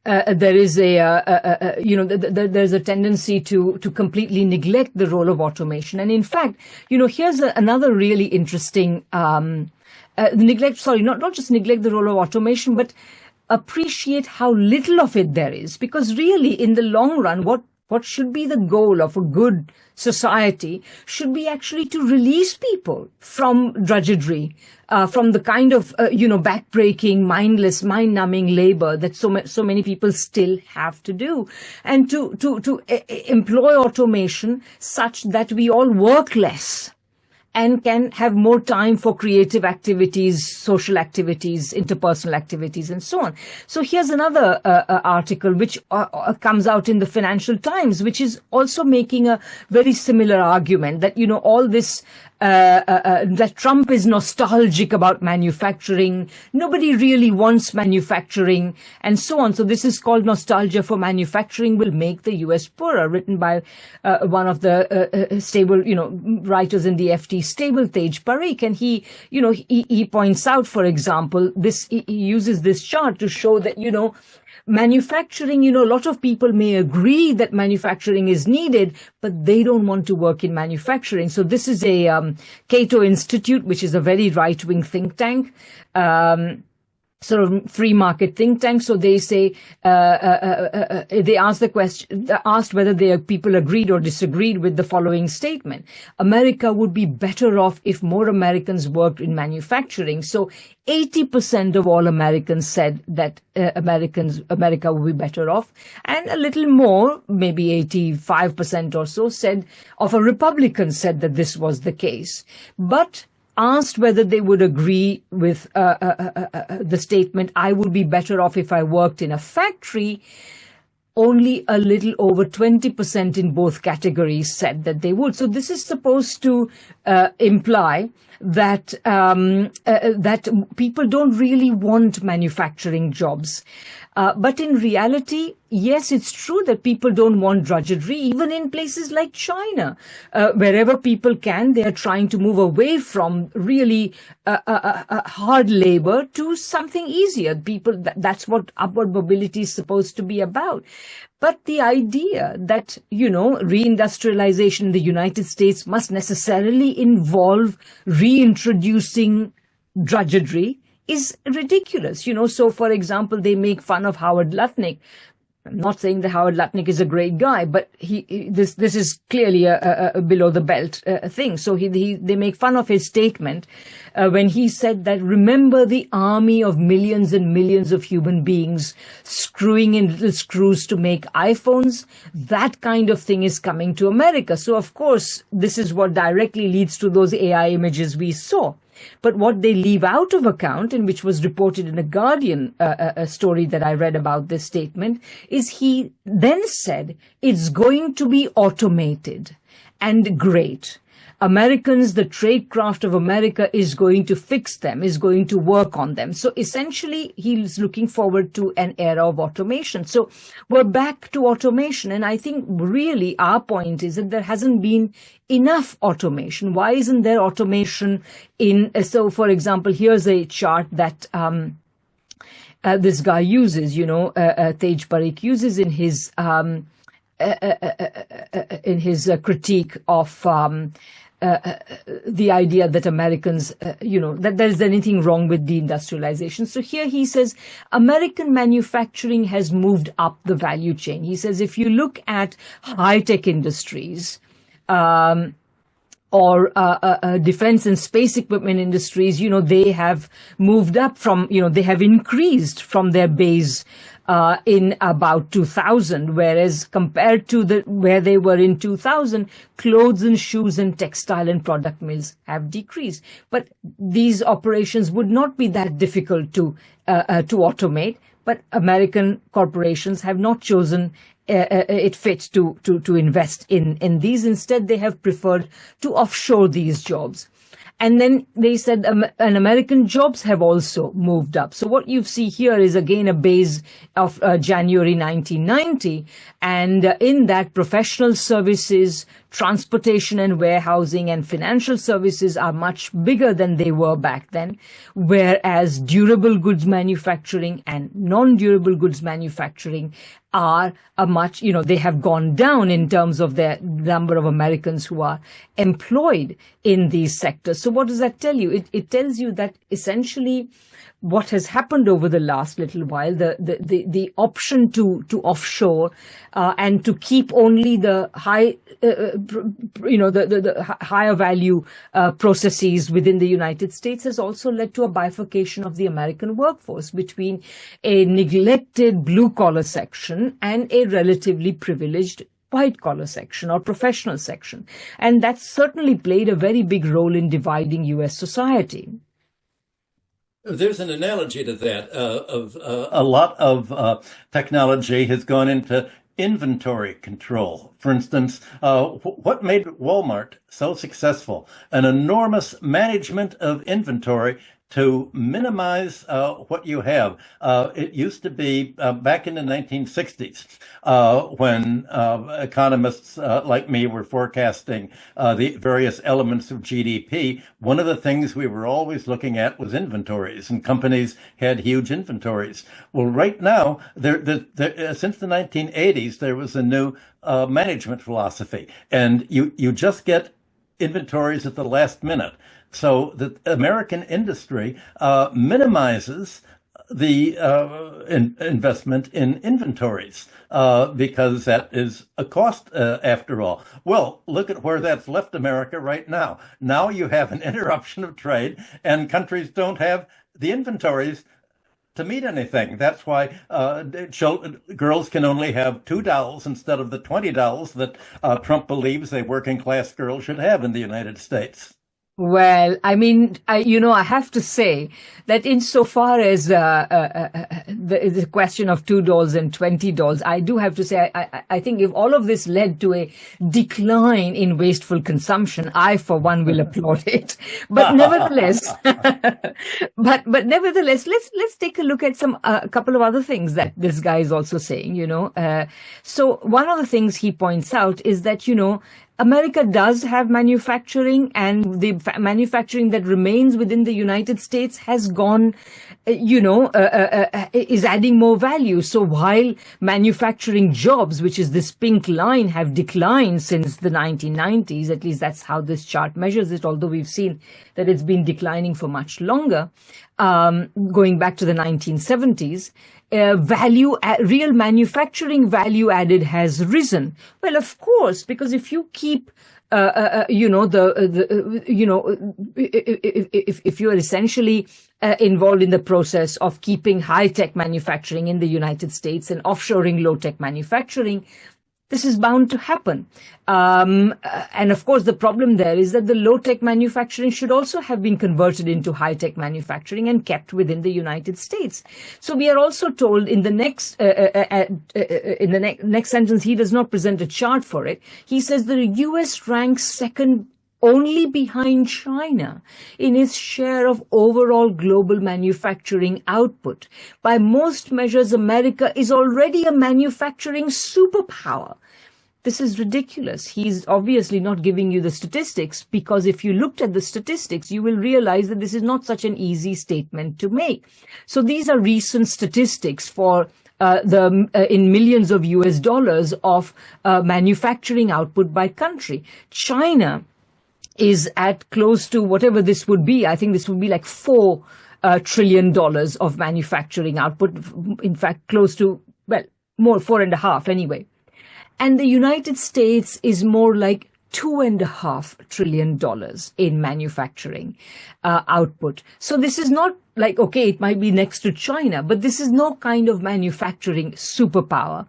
B: there is there's a tendency to completely neglect the role of automation. And in fact, here's another really interesting, not just neglect the role of automation, but appreciate how little of it there is. Because really, in the long run, what should be the goal of a good society should be actually to release people from drudgery, from the kind of, backbreaking, mindless, mind-numbing labor that so many people still have to do, and to employ automation such that we all work less and can have more time for creative activities, social activities, interpersonal activities, and so on. So here's another article which comes out in the Financial Times, which is also making a very similar argument that, all this, that Trump is nostalgic about manufacturing. Nobody really wants manufacturing, and so on. So this is called Nostalgia for Manufacturing Will Make the U.S. Poorer, written by one of the stable, writers in the FT, Stable Tej Parikh. And he points out, for example, he uses this chart to show that, manufacturing, a lot of people may agree that manufacturing is needed, but they don't want to work in manufacturing. So this is a Cato Institute, which is a very right-wing think tank, sort of free market think tank. So they say, they asked the question, asked whether people agreed or disagreed with the following statement: America would be better off if more Americans worked in manufacturing. So 80% of all Americans said that America would be better off, and a little more, maybe 85% or so, Republicans said that this was the case. But asked whether they would agree with the statement, I would be better off if I worked in a factory, only a little over 20% in both categories said that they would. So this is supposed to imply that that people don't really want manufacturing jobs. But in reality, yes, it's true that people don't want drudgery, even in places like China. Wherever people can, they are trying to move away from really hard labor to something easier. That's what upward mobility is supposed to be about. But the idea that, reindustrialization in the United States must necessarily involve reintroducing drudgery is ridiculous. So, for example, they make fun of Howard Lutnick. I'm not saying that Howard Lutnick is a great guy, but this is clearly a below the belt thing. So they make fun of his statement when he said that, remember the army of millions and millions of human beings screwing in little screws to make iPhones? That kind of thing is coming to America. So, of course, this is what directly leads to those AI images we saw. But what they leave out of account, and which was reported in a Guardian a story that I read about this statement, is he then said it's going to be automated and great. Americans, the tradecraft of America is going to fix them, is going to work on them. So essentially, he's looking forward to an era of automation. So we're back to automation. And I think really our point is that there hasn't been enough automation. Why isn't there automation so for example, here's a chart that this guy uses, Tej Parikh uses in his critique of the idea that Americans, that there's anything wrong with deindustrialization. So here he says, American manufacturing has moved up the value chain. He says, if you look at high-tech industries, or defense and space equipment industries, they have moved up from, they have increased from their base in about 2000, whereas compared to where they were in 2000, clothes and shoes and textile and product mills have decreased. But these operations would not be that difficult to automate. But American corporations have not chosen it fit to invest in these. Instead, they have preferred to offshore these jobs. And then they said American jobs have also moved up. So what you see here is again a base of January 1990. And in that, professional services, transportation and warehousing and financial services are much bigger than they were back then. Whereas durable goods manufacturing and non-durable goods manufacturing are they have gone down in terms of the number of Americans who are employed in these sectors. So what does that tell you? It tells you that essentially what has happened over the last little while, the option to offshore and to keep only the the higher value processes within the United States has also led to a bifurcation of the American workforce between a neglected blue collar section and a relatively privileged white collar section or professional section. And that's certainly played a very big role in dividing US society.
A: There's an analogy to that of a lot of technology has gone into inventory control. For instance, what made Walmart so successful? An enormous management of inventory to minimize what you have. It used to be back in the 1960s when economists like me were forecasting the various elements of GDP. One of the things we were always looking at was inventories, and companies had huge inventories. Well, right now, since the 1980s, there was a new management philosophy, and you just get inventories at the last minute. So the American industry minimizes the investment in inventories because that is a cost after all. Well, look at where that's left America right now. Now you have an interruption of trade and countries don't have the inventories to meet anything. That's why girls can only have $2 instead of the $20 that Trump believes a working class girl should have in the United States.
B: Well, I mean, I have to say that insofar as the question of $2 and $20, I do have to say, I think if all of this led to a decline in wasteful consumption, I, for one, will applaud it. But nevertheless, nevertheless, let's take a look at a couple of other things that this guy is also saying, So one of the things he points out is that, America does have manufacturing, and the manufacturing that remains within the United States has gone, is adding more value. So while manufacturing jobs, which is this pink line, have declined since the 1990s, at least that's how this chart measures it, although we've seen that it's been declining for much longer, going back to the 1970s, real manufacturing value added has risen. Well, of course, because if you keep, if you're essentially involved in the process of keeping high-tech manufacturing in the United States and offshoring low-tech manufacturing, this is bound to happen. And of course, the problem there is that the low-tech manufacturing should also have been converted into high-tech manufacturing and kept within the United States. So we are also told in the next sentence, he does not present a chart for it. He says the U.S. ranks second only behind China in its share of overall global manufacturing output. By most measures, America is already a manufacturing superpower. This is ridiculous. He's obviously not giving you the statistics, because if you looked at the statistics, you will realize that this is not such an easy statement to make. So these are recent statistics for in millions of US dollars of manufacturing output by country. China is at close to whatever this would be. I think this would be like $4 trillion of manufacturing output. In fact, close to, well, more, 4.5 anyway. And the United States is more like $2.5 trillion in manufacturing output. So this is not like, okay, it might be next to China, but this is no kind of manufacturing superpower.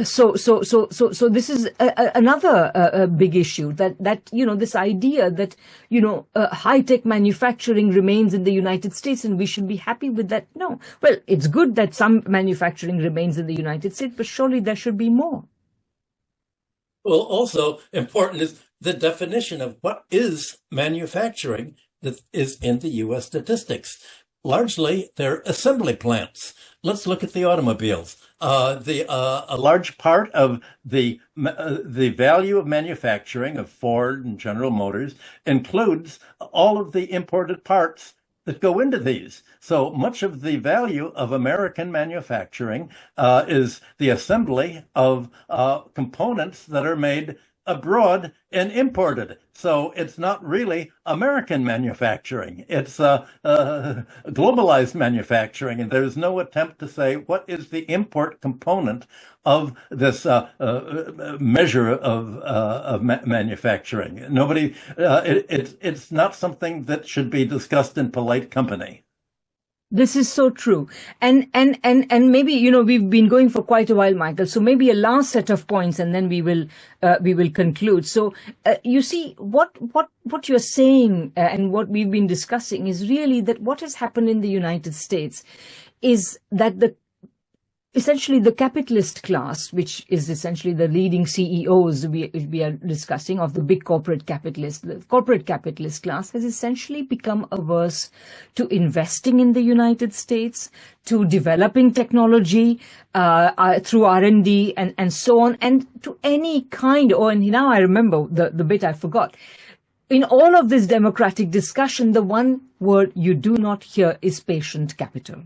B: So this is another big issue that, this idea that, high-tech manufacturing remains in the United States and we should be happy with that. No. Well, it's good that some manufacturing remains in the United States, but surely there should be more.
A: Well, also important is the definition of what is manufacturing that is in the U.S. statistics. Largely, they're assembly plants. Let's look at the automobiles. A large part of the value of manufacturing of Ford and General Motors includes all of the imported parts that go into these. So much of the value of American manufacturing is the assembly of components that are made abroad and imported. So it's not really American manufacturing. It's globalized manufacturing. And there's no attempt to say what is the import component of this measure of manufacturing. Nobody, it's not something that should be discussed in polite company.
B: This is so true. And maybe, we've been going for quite a while, Michael. So maybe a last set of points and then we will conclude. So, you see, what you're saying and what we've been discussing is really that what has happened in the United States is that essentially the capitalist class, which is essentially the leading CEOs we are discussing of the big corporate capitalist, the corporate capitalist class has essentially become averse to investing in the United States, to developing technology through R&D and so on, and to any kind, and now I remember the bit I forgot. In all of this democratic discussion, the one word you do not hear is patient capital.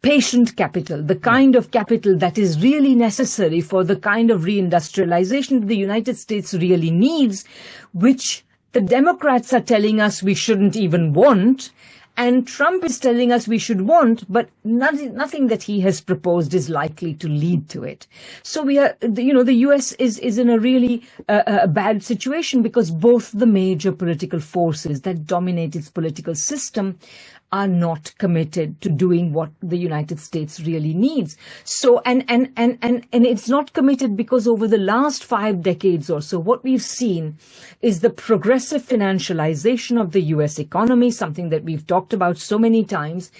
B: Patient capital, the kind of capital that is really necessary for the kind of reindustrialization the United States really needs, which the Democrats are telling us we shouldn't even want, and Trump is telling us we should want, but nothing that he has proposed is likely to lead to it. So we are, the US is in a really bad situation because both the major political forces that dominate its political system are not committed to doing what the United States really needs. So, and it's not committed because over the last 5 decades or so, what we've seen is the progressive financialization of the US economy, something that we've talked about so many times,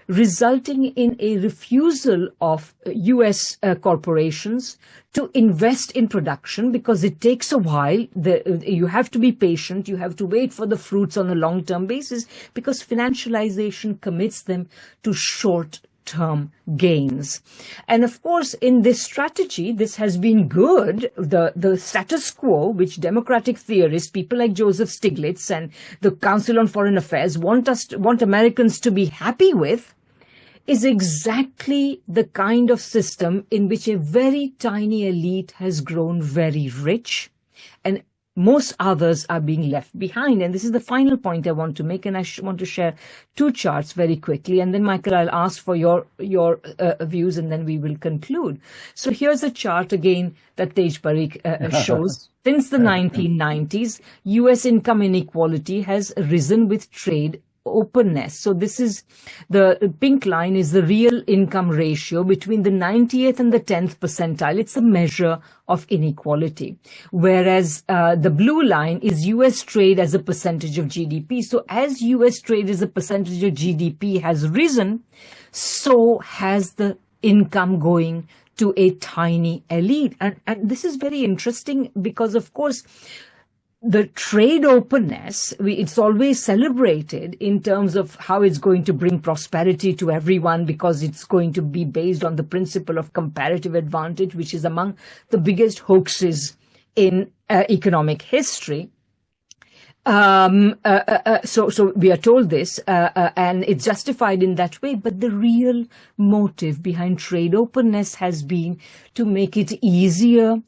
B: resulting in a refusal of US corporations to invest in production because it takes a while. You have to be patient. You have to wait for the fruits on a long-term basis because financialization commits them to short-term gains. And of course, in this strategy, this has been good. The status quo, which democratic theorists, people like Joseph Stiglitz and the Council on Foreign Affairs want Americans to be happy with, is exactly the kind of system in which a very tiny elite has grown very rich and most others are being left behind. And this is the final point I want to make, and I want to share 2 charts very quickly. And then, Michael, I'll ask for your views, and then we will conclude. So here's a chart again that Tej Parikh shows. Since the 1990s, U.S. income inequality has risen with trade openness. So this is the pink line is the real income ratio between the 90th and the 10th percentile. It's a measure of inequality. Whereas the blue line is US trade as a percentage of GDP. So as US trade as a percentage of GDP has risen, so has the income going to a tiny elite. And this is very interesting because, of course, the trade openness, it's always celebrated in terms of how it's going to bring prosperity to everyone because it's going to be based on the principle of comparative advantage, which is among the biggest hoaxes in economic history. So we are told this, and it's justified in that way. But the real motive behind trade openness has been to make it easier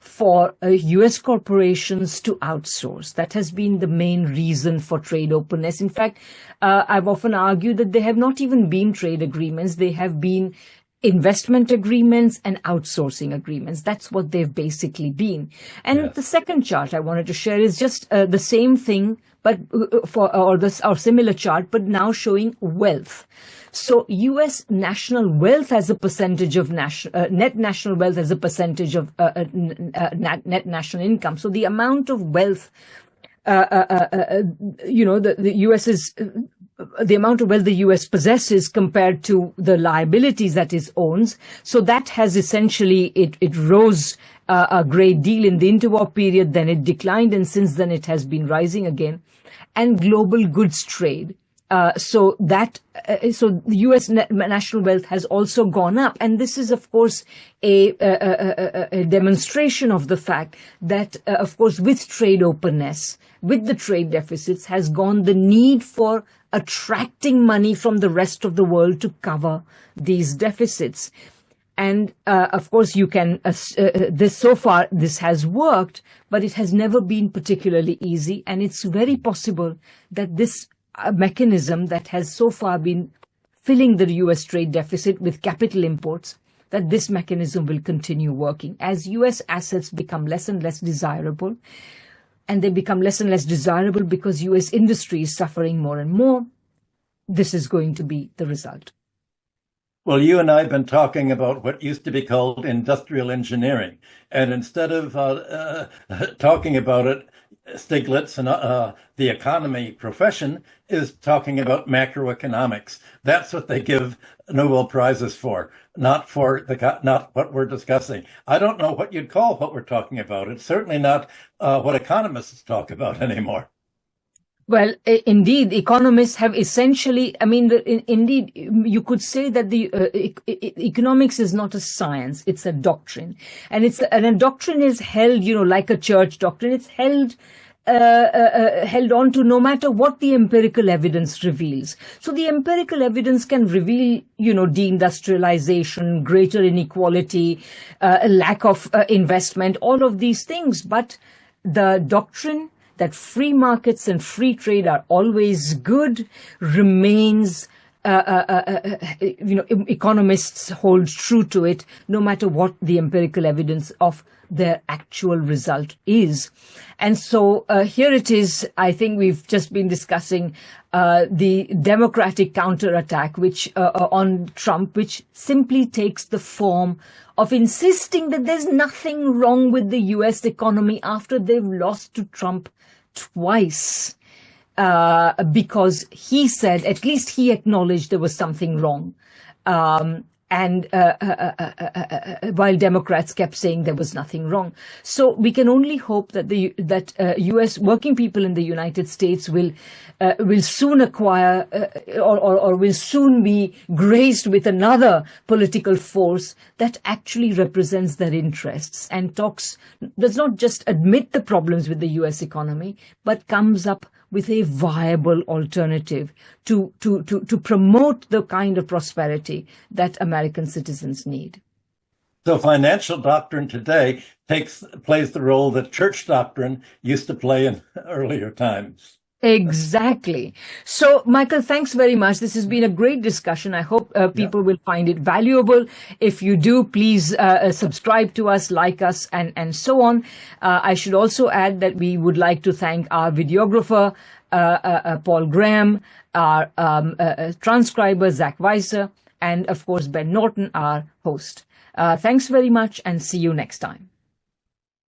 B: for U.S. corporations to outsource. That has been the main reason for trade openness. In fact, I've often argued that there have not even been trade agreements. They have been investment agreements and outsourcing agreements. That's what they've basically been. And the second chart I wanted to share is just the same thing, but or similar chart, but now showing wealth. So U.S. national wealth as a percentage of net national wealth as a percentage of net national income. So the amount of wealth, the U.S. is the amount of wealth the U.S. possesses compared to the liabilities that it owns. So that has essentially, it rose a great deal in the interwar period, then it declined, and since then it has been rising again. And global goods trade. So the U.S. national wealth has also gone up. And this is, of course, a demonstration of the fact that, of course, with trade openness, with the trade deficits, has gone the need for attracting money from the rest of the world to cover these deficits. And, of course, you can, so far, this has worked, but it has never been particularly easy. And it's very possible that this mechanism that has so far been filling the U.S. trade deficit with capital imports, that this mechanism will continue working as U.S. assets become less and less desirable. And they become less and less desirable because U.S. industry is suffering more and more. This is going to be the result.
A: Well, you and I have been talking about what used to be called industrial engineering. And instead of talking about it, Stiglitz and the economy profession is talking about macroeconomics. That's what they give Nobel Prizes for, not what we're discussing. I don't know what you'd call what we're talking about. It's certainly not what economists talk about anymore.
B: Well, indeed, economists have essentially, indeed, you could say that the economics is not a science, it's a doctrine. And a doctrine is held, like a church doctrine, it's held on to no matter what the empirical evidence reveals. So the empirical evidence can reveal, deindustrialization, greater inequality, a lack of investment, all of these things. But the doctrine that free markets and free trade are always good remains, economists hold true to it, no matter what the empirical evidence of their actual result is. And so here it is. I think we've just been discussing the democratic counterattack, which on Trump, which simply takes the form of insisting that there's nothing wrong with the U.S. economy after they've lost to Trump twice, because he said, at least he acknowledged there was something wrong. While Democrats kept saying there was nothing wrong. So we can only hope that U.S. working people in the United States will soon acquire or will soon be graced with another political force that actually represents their interests and does not just admit the problems with the U.S. economy, but comes up with a viable alternative to promote the kind of prosperity that American citizens need.
A: So financial doctrine today plays the role that church doctrine used to play in earlier times.
B: Exactly. So, Michael, thanks very much. This has been a great discussion. I hope people will find it valuable. If you do, please subscribe to us, like us, and so on. I should also add that we would like to thank our videographer, Paul Graham, our transcriber, Zach Weiser, and, of course, Ben Norton, our host. Thanks very much, and see you next time.